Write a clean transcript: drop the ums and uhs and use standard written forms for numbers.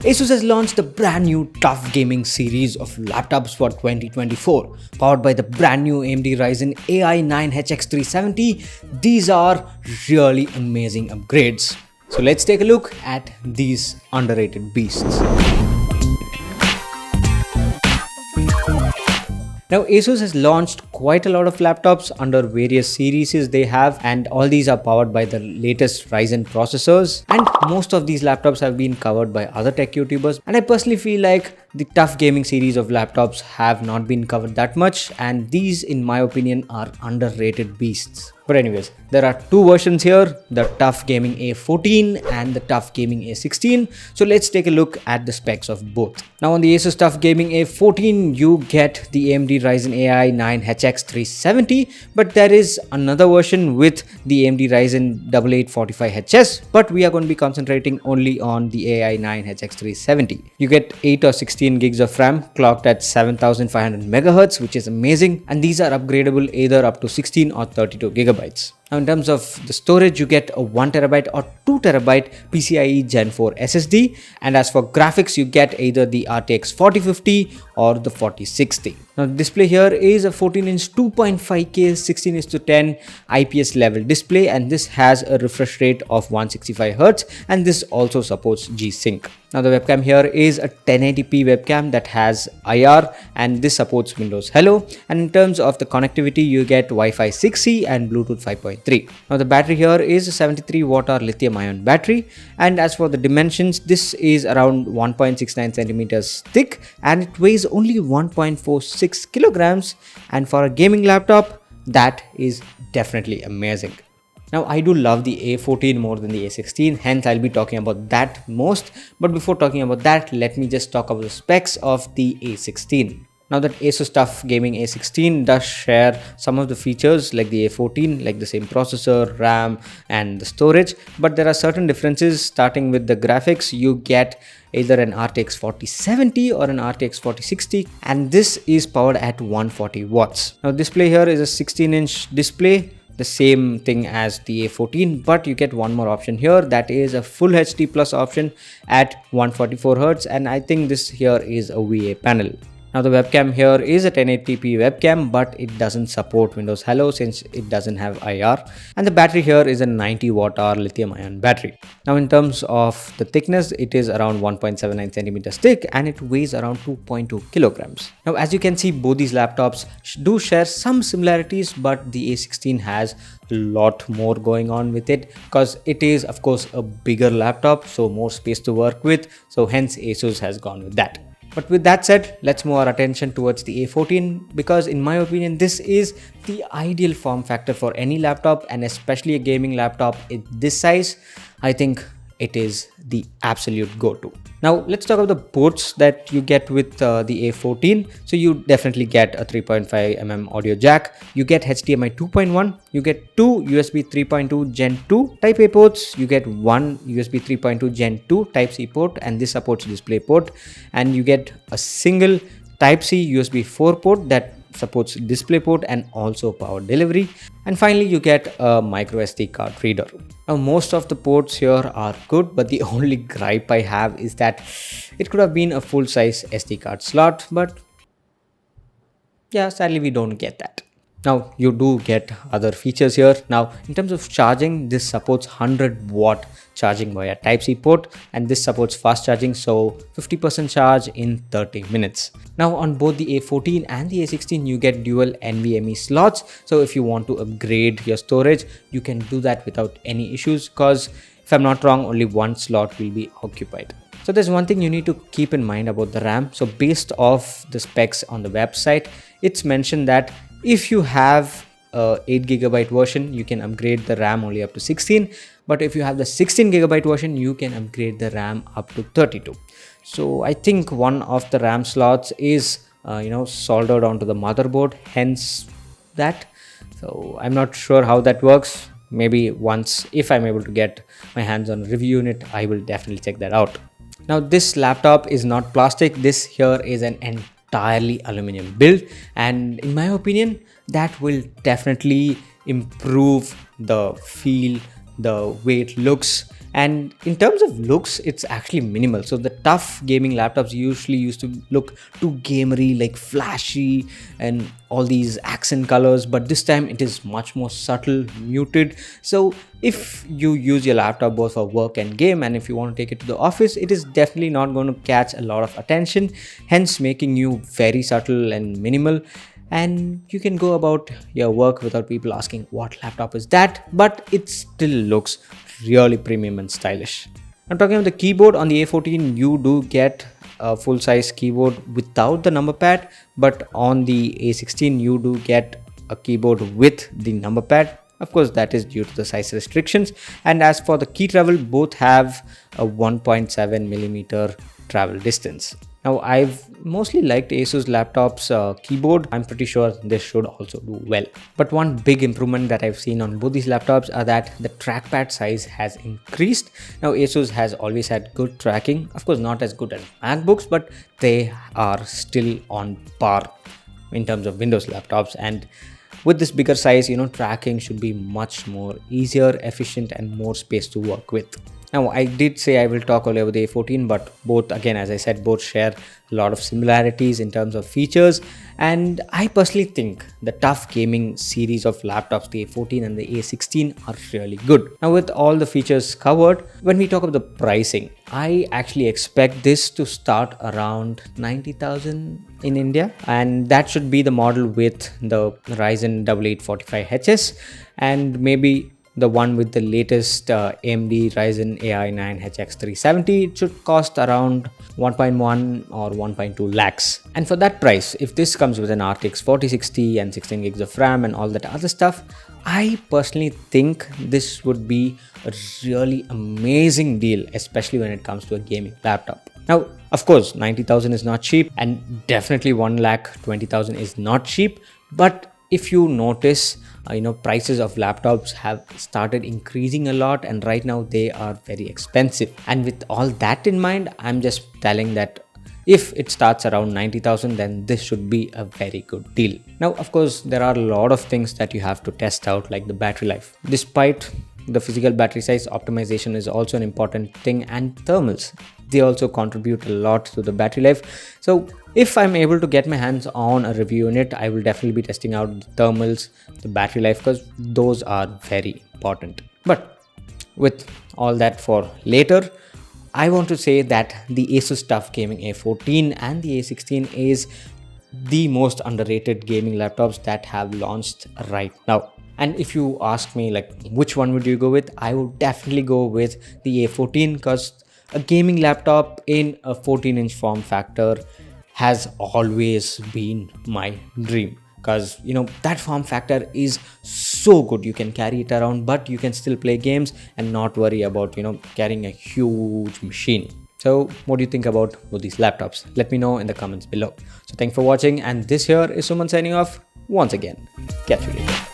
ASUS has launched the brand new TUF gaming series of laptops for 2024, powered by the brand new AMD Ryzen AI 9HX370. These are really amazing upgrades. So let's take a look at these underrated beasts. Now, ASUS has launched quite a lot of laptops under various series they have, and all these are powered by the latest Ryzen processors, and most of these laptops have been covered by other tech YouTubers, and I personally feel like the TUF gaming series of laptops have not been covered that much, and these in my opinion are underrated beasts. But anyways, there are two versions here, the TUF Gaming A14 and the TUF Gaming A16. So let's take a look at the specs of both. Now on the ASUS TUF Gaming A14, you get the AMD Ryzen AI 9HX370, but there is another version with the AMD Ryzen 8845HS, but we are going to be concentrating only on the AI 9HX370. You get 8 or 16 gigs of RAM clocked at 7500 MHz, which is amazing, and these are upgradable either up to 16 or 32 gigabytes. Now in terms of the storage, you get a 1TB or 2TB PCIe Gen 4 SSD, and as for graphics, you get either the RTX 4050 or the 4060. Now the display here is a 14-inch 2.5K 16:10 IPS level display, and this has a refresh rate of 165 Hz, and this also supports G-Sync. Now the webcam here is a 1080p webcam that has IR, and this supports Windows Hello. And in terms of the connectivity, you get Wi-Fi 6E and Bluetooth 5.3. Now the battery here is a 73 watt-hour lithium-ion battery, and as for the dimensions, this is around 1.69 centimeters thick, and it weighs only 1.46 kilograms, and for a gaming laptop, that is definitely amazing. Now I do love the A14 more than the A16, hence I'll be talking about that most. But before talking about that, let me just talk about the specs of the A16. Now that ASUS TUF Gaming A16 does share some of the features like the A14, like the same processor, RAM and the storage, but there are certain differences. Starting with the graphics, you get either an RTX 4070 or an RTX 4060, and this is powered at 140 watts. Now display here is a 16-inch display, the same thing as the A14, but you get one more option here, that is a full HD plus option at 144 Hz, and I think this here is a VA panel. Now the webcam here is a 1080p webcam, but it doesn't support Windows Hello since it doesn't have IR, and the battery here is a 90 watt-hour lithium-ion battery. Now in terms of the thickness, it is around 1.79 centimeters thick, and it weighs around 2.2 kilograms. Now as you can see, both these laptops do share some similarities, but the A16 has a lot more going on with it because it is of course a bigger laptop, so more space to work with, so hence ASUS has gone with that. But with that said, let's move our attention towards the A14, because in my opinion, this is the ideal form factor for any laptop, and especially a gaming laptop in this size. I think it is the absolute go-to. Now let's talk about the ports that you get with the A14. So you definitely get a 3.5mm audio jack, you get HDMI 2.1, you get two USB 3.2 Gen 2 Type A ports, you get one USB 3.2 Gen 2 Type C port, and this supports DisplayPort, and you get a single Type C USB 4 port that supports DisplayPort and also power delivery, and finally you get a micro SD card reader. Now most of the ports here are good, but the only gripe I have is that it could have been a full-size SD card slot, but yeah, sadly we don't get that. Now you do get other features here. Now in terms of charging, this supports 100-watt charging via Type C port, and this supports fast charging, so 50% charge in 30 minutes. Now on both the A14 and the A16, you get dual NVMe slots, so if you want to upgrade your storage, you can do that without any issues, because if I'm not wrong, only one slot will be occupied. So there's one thing you need to keep in mind about the RAM. So based off the specs on the website, it's mentioned that if you have a 8GB version, you can upgrade the RAM only up to 16, but if you have the 16GB version, you can upgrade the RAM up to 32. So I think one of the RAM slots is soldered onto the motherboard, hence that. So I'm not sure how that works. Maybe once, if I'm able to get my hands on a review unit, I will definitely check that out. Now this laptop is not plastic, this here is an entirely aluminum build, and in my opinion that will definitely improve the feel, the way it looks, And in terms of looks, it's actually minimal. So the tough gaming laptops usually used to look too gamery, like flashy and all these accent colors, but this time it is much more subtle, muted. So if you use your laptop both for work and game, and if you want to take it to the office, it is definitely not going to catch a lot of attention, hence making you very subtle and minimal, and you can go about your work without people asking what laptop is that, but it still looks really premium and stylish. I'm talking about the keyboard. On the A14 you do get a full-size keyboard without the number pad, but on the A16 you do get a keyboard with the number pad. Of course, that is due to the size restrictions. And as for the key travel, both have a 1.7 millimeter travel distance. Now, I've mostly liked ASUS laptops keyboard. I'm pretty sure this should also do well. But one big improvement that I've seen on both these laptops are that the trackpad size has increased. Now, ASUS has always had good tracking. Of course, not as good as MacBooks, but they are still on par in terms of Windows laptops. And with this bigger size, tracking should be much more easier, efficient, and more space to work with. Now, I did say I will talk only about the A14, but both, again, as I said, both share a lot of similarities in terms of features. And I personally think the tough gaming series of laptops, the A14 and the A16, are really good. Now, with all the features covered, when we talk about the pricing, I actually expect this to start around 90,000 in India, and that should be the model with the Ryzen A845HS and maybe the one with the latest AMD Ryzen AI 9 HX370. It should cost around 1.1 or 1.2 lakhs. And for that price, if this comes with an RTX 4060 and 16 gigs of RAM and all that other stuff, I personally think this would be a really amazing deal, especially when it comes to a gaming laptop. Now, of course, 90,000 is not cheap, and definitely 1,20,000 is not cheap. But if you notice, prices of laptops have started increasing a lot, and right now they are very expensive. And with all that in mind, I'm just telling that if it starts around 90,000, then this should be a very good deal. Now, of course, there are a lot of things that you have to test out, like the battery life. Despite the physical battery size, optimization is also an important thing, and thermals, they also contribute a lot to the battery life. So if I'm able to get my hands on a review unit, I will definitely be testing out the thermals, the battery life, because those are very important. But with all that for later, I want to say that the ASUS TUF Gaming A14 and the A16 is the most underrated gaming laptops that have launched right now. And if you ask me, like, which one would you go with, I would definitely go with the A14, because a gaming laptop in a 14-inch form factor has always been my dream. Because that form factor is so good. You can carry it around, but you can still play games and not worry about carrying a huge machine. So what do you think about both these laptops? Let me know in the comments below. So thanks for watching, and this here is Suman signing off once again. Catch you later.